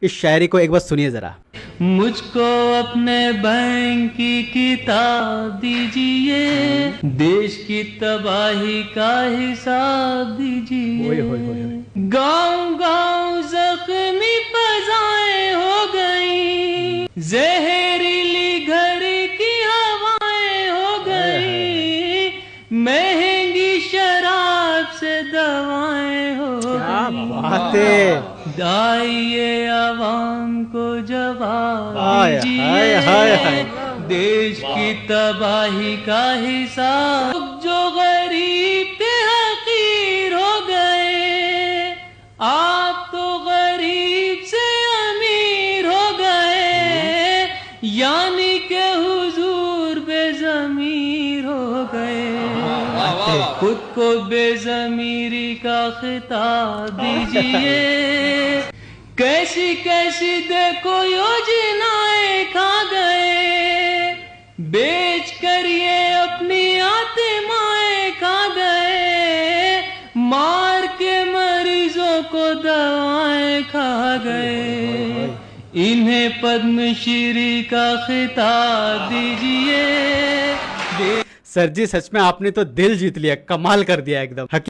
इस शायरी को एक बार सुनिए जरा। मुझको अपने बैंक की किताब दीजिए, देश की तबाही का हिसाब ओए होए होए होए। दीजिए। गांव गांव जख्मी फजाएं हो गई, जहरीली घर की हवाएं हो गई, महंगी शराब से दवाएं हो क्या गई। बात है। आइए आवाम को जवाब हाय हाय हाय हाय। दीजिए, देश की तबाही का हिसाब। जो गरीब थे हकीर हो गए, आप तो गरीब से अमीर हो गए, यानी के हुजूर बेज़मीर हो गए। खुद को बेज़मीरी का खिताब दीजिए, कैसी कैसी देखो योजनाएं खा गए, बेच कर ये अपनी आत्माएं खा गए, मार के मरीजों को दवाएं खा गए। इन्हें पद्मश्री का खिताब दीजिए। सर जी सच में आपने तो दिल जीत लिया, कमाल कर दिया एकदम।